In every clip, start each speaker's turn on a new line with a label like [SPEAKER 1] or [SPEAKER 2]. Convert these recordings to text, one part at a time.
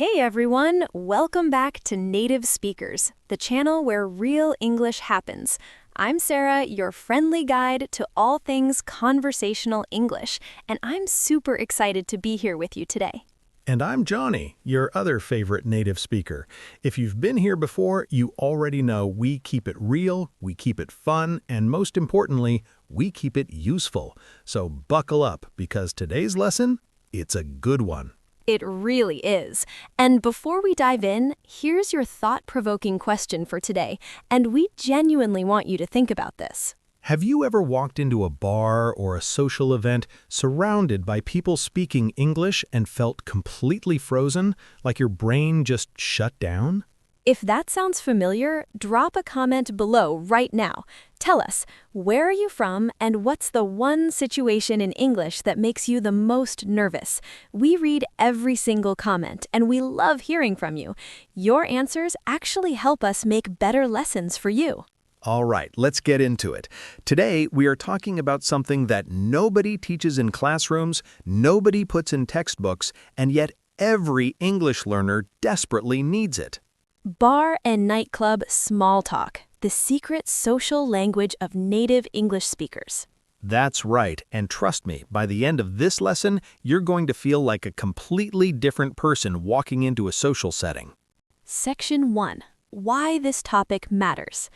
[SPEAKER 1] Hey everyone, welcome back to Native Speakers, the channel where real English happens. I'm Sarah, your friendly guide to all things conversational English, and I'm super excited to be here with you today.
[SPEAKER 2] And I'm Johnny, your other favorite native speaker. If you've been here before, you already know we keep it real, we keep it fun, and most importantly, we keep it useful. So buckle up, because today's lesson, it's a good one.
[SPEAKER 1] It really is. And before we dive in, here's your thought-provoking question for today, and we genuinely want you to think about this.
[SPEAKER 2] Have you ever walked into a bar or a social event surrounded by people speaking English and felt completely frozen, like your brain just shut down?
[SPEAKER 1] If that sounds familiar, drop a comment below right now. Tell us, where are you from and what's the one situation in English that makes you the most nervous? We read every single comment and we love hearing from you. Your answers actually help us make better lessons for you.
[SPEAKER 2] All right, let's get into it. Today, we are talking about something that nobody teaches in classrooms, nobody puts in textbooks, and yet every English learner desperately needs it.
[SPEAKER 1] Bar and nightclub small talk, the secret social language of native English speakers.
[SPEAKER 2] That's right, and trust me, by the end of this lesson, you're going to feel like a completely different person walking into a social setting.
[SPEAKER 1] Section 1. Why this topic matters.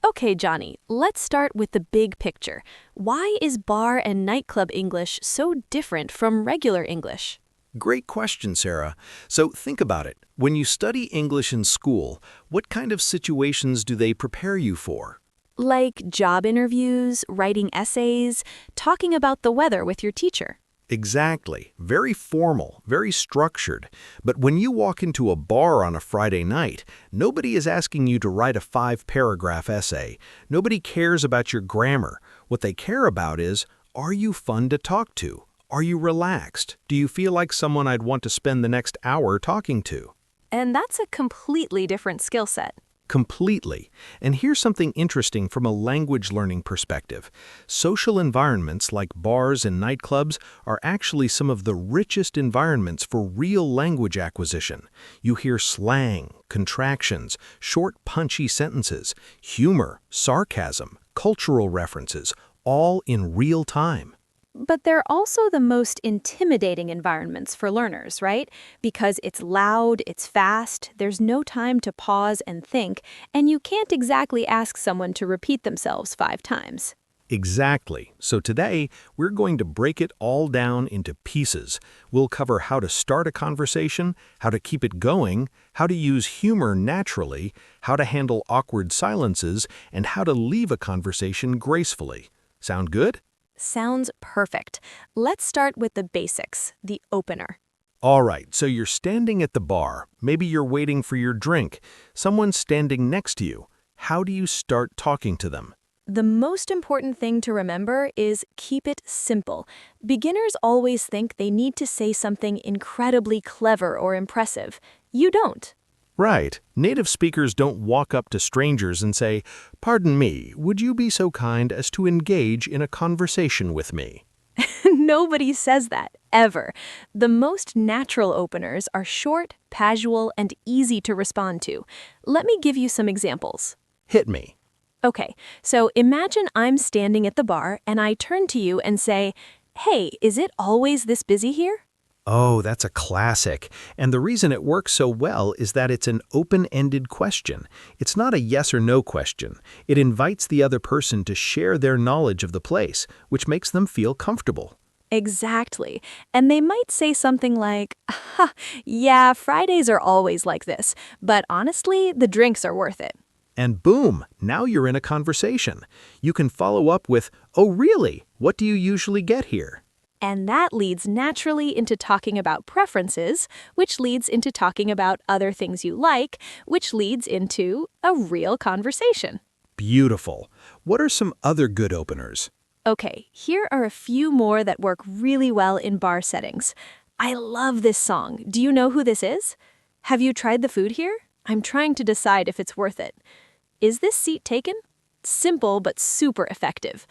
[SPEAKER 1] Okay, Johnny, let's start with the big picture. Why is bar and nightclub English so different from regular English?
[SPEAKER 2] Great question, Sarah. So think about it. When you study English in school, what kind of situations do they prepare you for?
[SPEAKER 1] Like job interviews, writing essays, talking about the weather with your teacher.
[SPEAKER 2] Exactly. Very formal, very structured. But when you walk into a bar on a Friday night, nobody is asking you to write a 5-paragraph essay. Nobody cares about your grammar. What they care about is, are you fun to talk to? Are you relaxed? Do you feel like someone I'd want to spend the next hour talking to?
[SPEAKER 1] And that's a completely different skill set.
[SPEAKER 2] Completely. And here's something interesting from a language learning perspective. Social environments like bars and nightclubs are actually some of the richest environments for real language acquisition. You hear slang, contractions, short punchy sentences, humor, sarcasm, cultural references, all in real time.
[SPEAKER 1] But they're also the most intimidating environments for learners, right? Because it's loud, it's fast, there's no time to pause and think, and you can't exactly ask someone to repeat themselves 5 times.
[SPEAKER 2] Exactly. So today, we're going to break it all down into pieces. We'll cover how to start a conversation, how to keep it going, how to use humor naturally, how to handle awkward silences, and how to leave a conversation gracefully. Sound good?
[SPEAKER 1] Sounds perfect. Let's start with the basics, the opener.
[SPEAKER 2] All right, so you're standing at the bar. Maybe you're waiting for your drink. Someone's standing next to you. How do you start talking to them?
[SPEAKER 1] The most important thing to remember is keep it simple. Beginners always think they need to say something incredibly clever or impressive. You don't.
[SPEAKER 2] Right. Native speakers don't walk up to strangers and say, "Pardon me, would you be so kind as to engage in a conversation with me?"
[SPEAKER 1] Nobody says that, ever. The most natural openers are short, casual, and easy to respond to. Let me give you some examples.
[SPEAKER 2] Hit me.
[SPEAKER 1] Okay, so imagine I'm standing at the bar and I turn to you and say, "Hey, is it always this busy here?"
[SPEAKER 2] Oh, that's a classic. And the reason it works so well is that it's an open-ended question. It's not a yes or no question. It invites the other person to share their knowledge of the place, which makes them feel comfortable.
[SPEAKER 1] Exactly. And they might say something like, "Ha, yeah, Fridays are always like this, but honestly, the drinks are worth it."
[SPEAKER 2] And boom, now you're in a conversation. You can follow up with, "Oh, really? What do you usually get here?"
[SPEAKER 1] And that leads naturally into talking about preferences, which leads into talking about other things you like, which leads into a real conversation.
[SPEAKER 2] Beautiful. What are some other good openers?
[SPEAKER 1] Okay, here are a few more that work really well in bar settings. I love this song. Do you know who this is? Have you tried the food here? I'm trying to decide if it's worth it. Is this seat taken? Simple but super effective.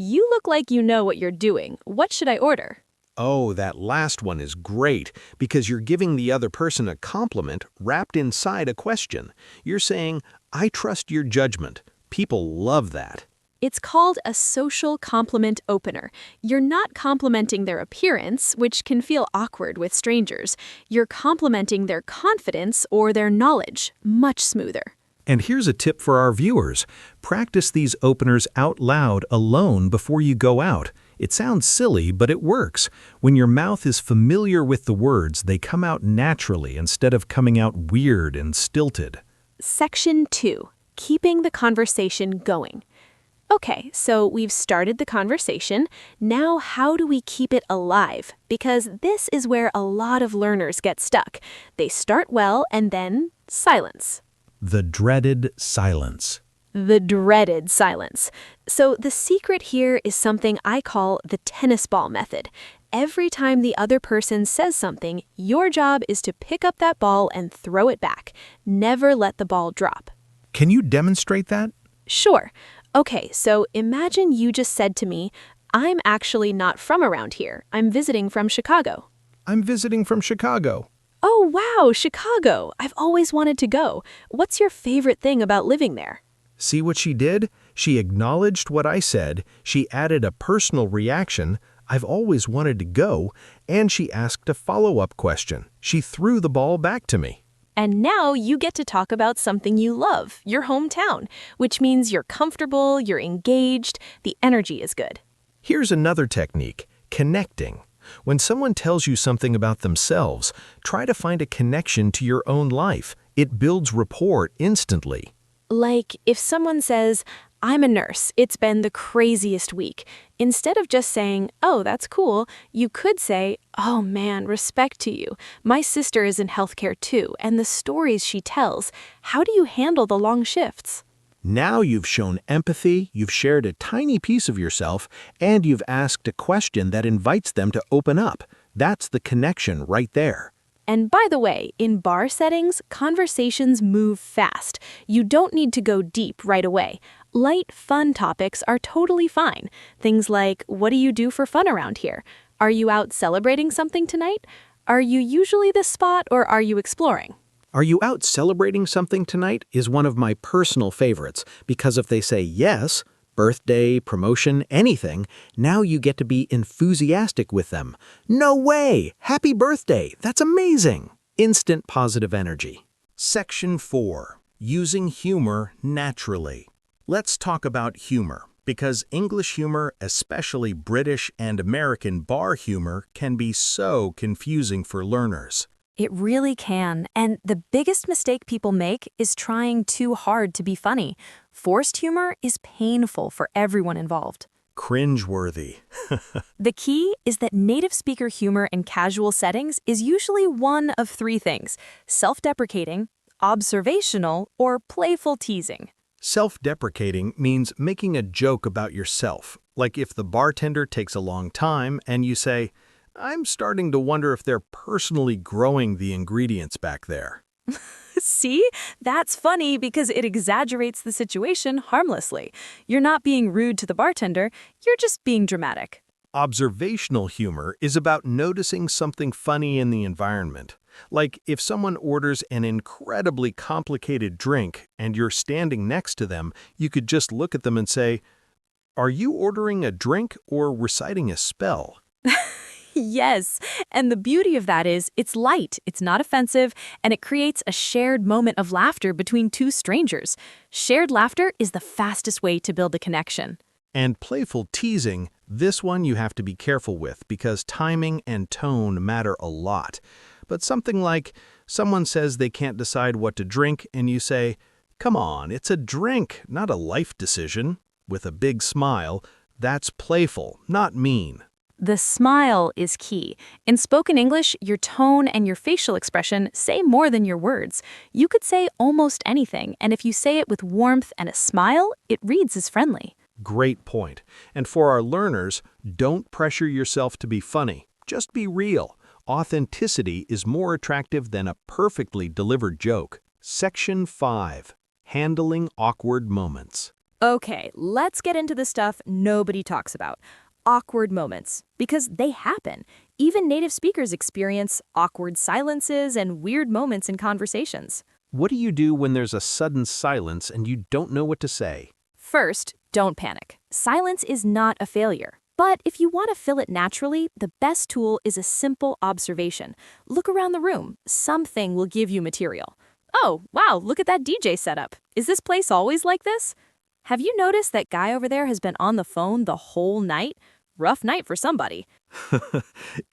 [SPEAKER 1] You look like you know what you're doing. What should I order?
[SPEAKER 2] Oh, that last one is great because you're giving the other person a compliment wrapped inside a question. You're saying, I trust your judgment. People love that.
[SPEAKER 1] It's called a social compliment opener. You're not complimenting their appearance, which can feel awkward with strangers. You're complimenting their confidence or their knowledge, much smoother.
[SPEAKER 2] And here's a tip for our viewers. Practice these openers out loud alone before you go out. It sounds silly, but it works. When your mouth is familiar with the words, they come out naturally instead of coming out weird and stilted.
[SPEAKER 1] Section 2. Keeping the conversation going. Okay, so we've started the conversation. Now how do we keep it alive? Because this is where a lot of learners get stuck. They start well and then silence.
[SPEAKER 2] The dreaded silence.
[SPEAKER 1] The dreaded silence. So the secret here is something I call the tennis ball method. Every time the other person says something, your job is to pick up that ball and throw it back. Never let the ball drop.
[SPEAKER 2] Can you demonstrate that?
[SPEAKER 1] Sure. Okay, so imagine you just said to me, I'm actually not from around here. I'm visiting from Chicago.
[SPEAKER 2] I'm visiting from Chicago.
[SPEAKER 1] Oh, wow, Chicago. I've always wanted to go. What's your favorite thing about living there?
[SPEAKER 2] See what she did? She acknowledged what I said, she added a personal reaction, I've always wanted to go, and she asked a follow-up question. She threw the ball back to me.
[SPEAKER 1] And now you get to talk about something you love, your hometown, which means you're comfortable, you're engaged, the energy is good.
[SPEAKER 2] Here's another technique, connecting. When someone tells you something about themselves, try to find a connection to your own life. It builds rapport instantly.
[SPEAKER 1] Like if someone says, I'm a nurse, it's been the craziest week. Instead of just saying, oh, that's cool, you could say, oh man, respect to you. My sister is in healthcare too, and the stories she tells, how do you handle the long shifts?
[SPEAKER 2] Now you've shown empathy, you've shared a tiny piece of yourself, and you've asked a question that invites them to open up. That's the connection right there.
[SPEAKER 1] And by the way, in bar settings, conversations move fast. You don't need to go deep right away. Light, fun topics are totally fine. Things like, what do you do for fun around here? Are you out celebrating something tonight? Are you usually this spot or are you exploring?
[SPEAKER 2] Are you out celebrating something tonight is one of my personal favorites because if they say yes, birthday, promotion, anything, now you get to be enthusiastic with them. No way! Happy birthday! That's amazing! Instant positive energy. Section 4. Using humor naturally. Let's talk about humor, because English humor, especially British and American bar humor, can be so confusing for learners.
[SPEAKER 1] It really can, and the biggest mistake people make is trying too hard to be funny. Forced humor is painful for everyone involved.
[SPEAKER 2] Cringeworthy.
[SPEAKER 1] The key is that native speaker humor in casual settings is usually one of three things: self-deprecating, observational, or playful teasing.
[SPEAKER 2] Self-deprecating means making a joke about yourself, like if the bartender takes a long time and you say, I'm starting to wonder if they're personally growing the ingredients back there.
[SPEAKER 1] See? That's funny because it exaggerates the situation harmlessly. You're not being rude to the bartender, you're just being dramatic.
[SPEAKER 2] Observational humor is about noticing something funny in the environment. Like if someone orders an incredibly complicated drink and you're standing next to them, you could just look at them and say, are you ordering a drink or reciting a spell?
[SPEAKER 1] Yes, and the beauty of that is it's light, it's not offensive, and it creates a shared moment of laughter between two strangers. Shared laughter is the fastest way to build a connection.
[SPEAKER 2] And playful teasing, this one you have to be careful with because timing and tone matter a lot. But something like, someone says they can't decide what to drink and you say, come on, it's a drink, not a life decision. With a big smile, that's playful, not mean.
[SPEAKER 1] The smile is key. In spoken English, your tone and your facial expression say more than your words. You could say almost anything, and if you say it with warmth and a smile, it reads as friendly.
[SPEAKER 2] Great point. And for our learners, don't pressure yourself to be funny. Just be real. Authenticity is more attractive than a perfectly delivered joke. Section 5. Handling awkward moments.
[SPEAKER 1] Okay, let's get into the stuff nobody talks about. Awkward moments, because they happen. Even native speakers experience awkward silences and weird moments in conversations.
[SPEAKER 2] What do you do when there's a sudden silence and you don't know what to say?
[SPEAKER 1] First, don't panic. Silence is not a failure. But if you want to fill it naturally, the best tool is a simple observation. Look around the room. Something will give you material. Oh, wow, look at that DJ setup. Is this place always like this? Have you noticed that guy over there has been on the phone the whole night? Rough night for somebody.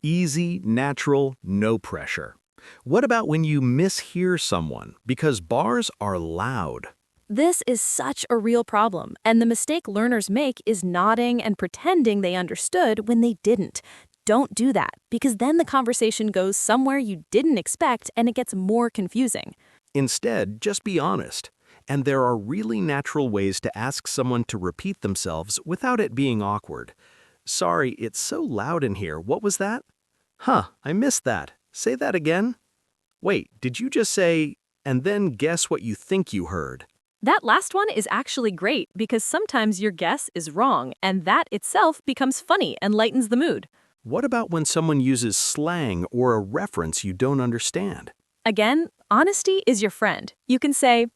[SPEAKER 2] Easy, natural, no pressure. What about when you mishear someone? Because bars are loud.
[SPEAKER 1] This is such a real problem, and the mistake learners make is nodding and pretending they understood when they didn't. Don't do that, because then the conversation goes somewhere you didn't expect and it gets more confusing.
[SPEAKER 2] Instead, just be honest. And there are really natural ways to ask someone to repeat themselves without it being awkward. Sorry, it's so loud in here. What was that? Huh, I missed that. Say that again. Wait, did you just say, and then guess what you think you heard?
[SPEAKER 1] That last one is actually great because sometimes your guess is wrong, and that itself becomes funny and lightens the mood.
[SPEAKER 2] What about when someone uses slang or a reference you don't understand?
[SPEAKER 1] Again, honesty is your friend. You can say,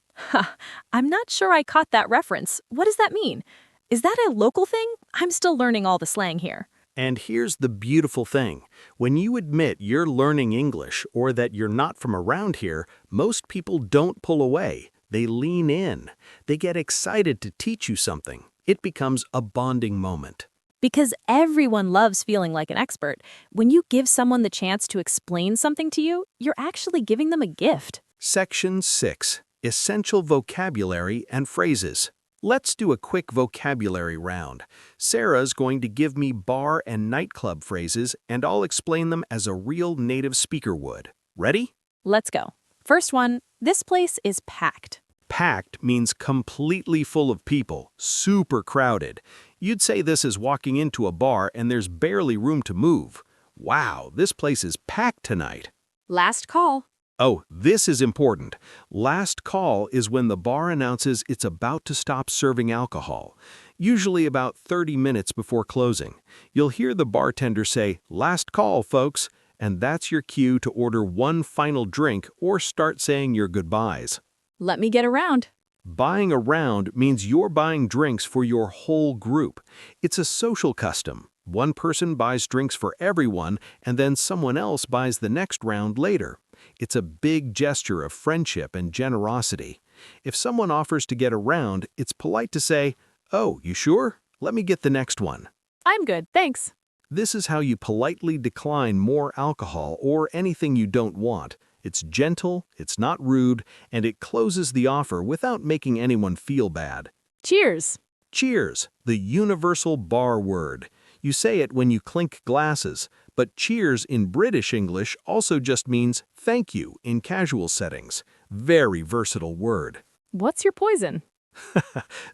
[SPEAKER 1] I'm not sure I caught that reference. What does that mean? Is that a local thing? I'm still learning all the slang here.
[SPEAKER 2] And here's the beautiful thing. When you admit you're learning English or that you're not from around here, most people don't pull away. They lean in. They get excited to teach you something. It becomes a bonding moment.
[SPEAKER 1] Because everyone loves feeling like an expert, when you give someone the chance to explain something to you, you're actually giving them a gift.
[SPEAKER 2] Section 6. Essential vocabulary and phrases. Let's do a quick vocabulary round. Sarah's going to give me bar and nightclub phrases, and I'll explain them as a real native speaker would. Ready?
[SPEAKER 1] Let's go. First one, this place is packed.
[SPEAKER 2] Packed means completely full of people, super crowded. You'd say this is walking into a bar and there's barely room to move. Wow, this place is packed tonight.
[SPEAKER 1] Last call.
[SPEAKER 2] Oh, this is important. Last call is when the bar announces it's about to stop serving alcohol, usually about 30 minutes before closing. You'll hear the bartender say, "Last call, folks," and that's your cue to order one final drink or start saying your goodbyes.
[SPEAKER 1] Let me get around.
[SPEAKER 2] Buying around means you're buying drinks for your whole group. It's a social custom. One person buys drinks for everyone, and then someone else buys the next round later. It's a big gesture of friendship and generosity. If someone offers to get around, it's polite to say, "Oh, you sure? Let me get the next one."
[SPEAKER 1] I'm good, thanks.
[SPEAKER 2] This is how you politely decline more alcohol or anything you don't want. It's gentle, it's not rude, and it closes the offer without making anyone feel bad.
[SPEAKER 1] Cheers.
[SPEAKER 2] Cheers, the universal bar word. You say it when you clink glasses, but cheers in British English also just means thank you in casual settings. Very versatile word.
[SPEAKER 1] What's your poison?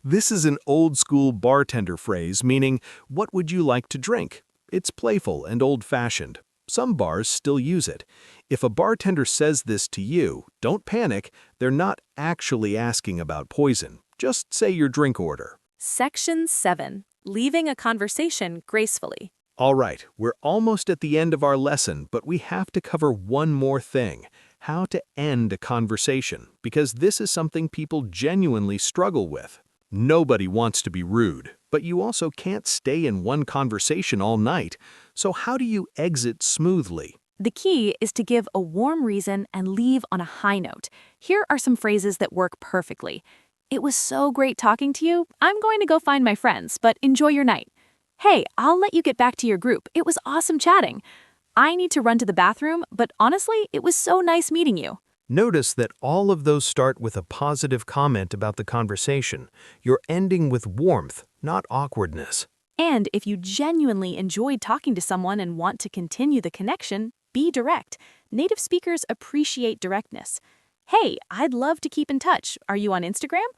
[SPEAKER 2] This is an old-school bartender phrase meaning, "What would you like to drink?" It's playful and old-fashioned. Some bars still use it. If a bartender says this to you, don't panic. They're not actually asking about poison. Just say your drink order.
[SPEAKER 1] Section 7. Leaving a conversation gracefully.
[SPEAKER 2] All right, we're almost at the end of our lesson, but we have to cover one more thing. How to end a conversation, because this is something people genuinely struggle with. Nobody wants to be rude, but you also can't stay in one conversation all night. So how do you exit smoothly?
[SPEAKER 1] The key is to give a warm reason and leave on a high note. Here are some phrases that work perfectly. It was so great talking to you. I'm going to go find my friends, but enjoy your night. Hey, I'll let you get back to your group. It was awesome chatting. I need to run to the bathroom, but honestly, it was so nice meeting you.
[SPEAKER 2] Notice that all of those start with a positive comment about the conversation. You're ending with warmth, not awkwardness.
[SPEAKER 1] And if you genuinely enjoyed talking to someone and want to continue the connection, be direct. Native speakers appreciate directness. Hey, I'd love to keep in touch. Are you on Instagram?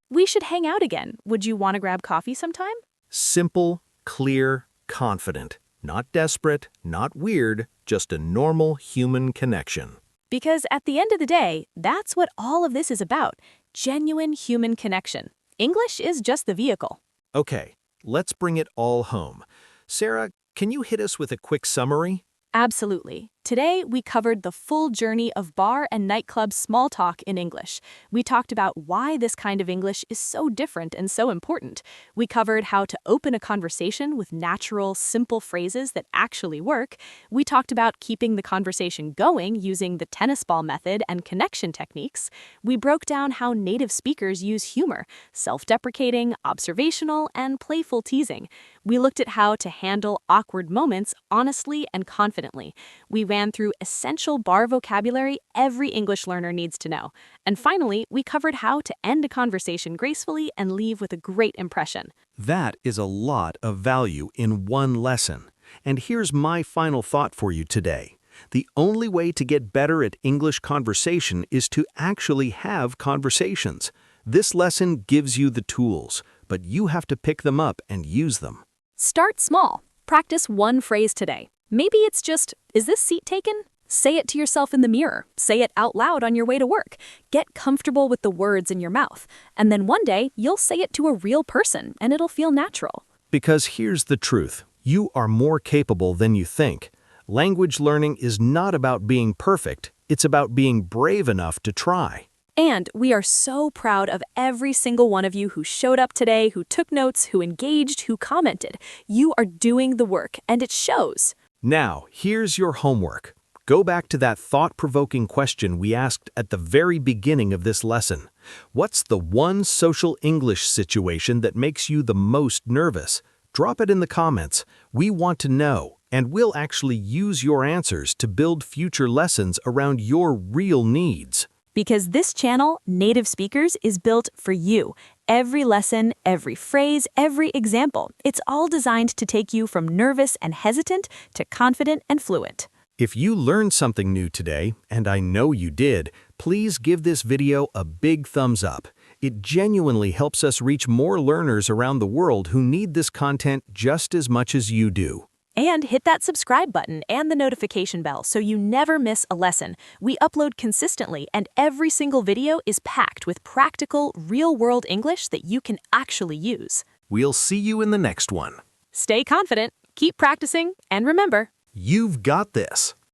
[SPEAKER 1] We should hang out again. Would you want to grab coffee sometime?
[SPEAKER 2] Simple, clear, confident. Not desperate, not weird, just a normal human connection.
[SPEAKER 1] Because at the end of the day, that's what all of this is about. Genuine human connection. English is just the vehicle.
[SPEAKER 2] Okay, let's bring it all home. Sarah, can you hit us with a quick summary?
[SPEAKER 1] Absolutely. Today, we covered the full journey of bar and nightclub small talk in English. We talked about why this kind of English is so different and so important. We covered how to open a conversation with natural, simple phrases that actually work. We talked about keeping the conversation going using the tennis ball method and connection techniques. We broke down how native speakers use humor, self-deprecating, observational, and playful teasing. We looked at how to handle awkward moments honestly and confidently. We ran through essential bar vocabulary every English learner needs to know. And finally, we covered how to end a conversation gracefully and leave with a great impression.
[SPEAKER 2] That is a lot of value in one lesson. And here's my final thought for you today. The only way to get better at English conversation is to actually have conversations. This lesson gives you the tools, but you have to pick them up and use them.
[SPEAKER 1] Start small. Practice one phrase today. Maybe it's just, "Is this seat taken?" Say it to yourself in the mirror. Say it out loud on your way to work. Get comfortable with the words in your mouth. And then one day, you'll say it to a real person, and it'll feel natural.
[SPEAKER 2] Because here's the truth. You are more capable than you think. Language learning is not about being perfect. It's about being brave enough to try.
[SPEAKER 1] And we are so proud of every single one of you who showed up today, who took notes, who engaged, who commented. You are doing the work, and it shows.
[SPEAKER 2] Now, here's your homework. Go back to that thought-provoking question we asked at the very beginning of this lesson. What's the one social English situation that makes you the most nervous? Drop it in the comments. We want to know, and we'll actually use your answers to build future lessons around your real needs.
[SPEAKER 1] Because this channel, Native Speakers, is built for you. Every lesson, every phrase, every example, it's all designed to take you from nervous and hesitant to confident and fluent.
[SPEAKER 2] If you learned something new today, and I know you did, please give this video a big thumbs up. It genuinely helps us reach more learners around the world who need this content just as much as you do.
[SPEAKER 1] And hit that subscribe button and the notification bell so you never miss a lesson. We upload consistently, and every single video is packed with practical, real-world English that you can actually use.
[SPEAKER 2] We'll see you in the next one.
[SPEAKER 1] Stay confident, keep practicing, and remember,
[SPEAKER 2] You've got this.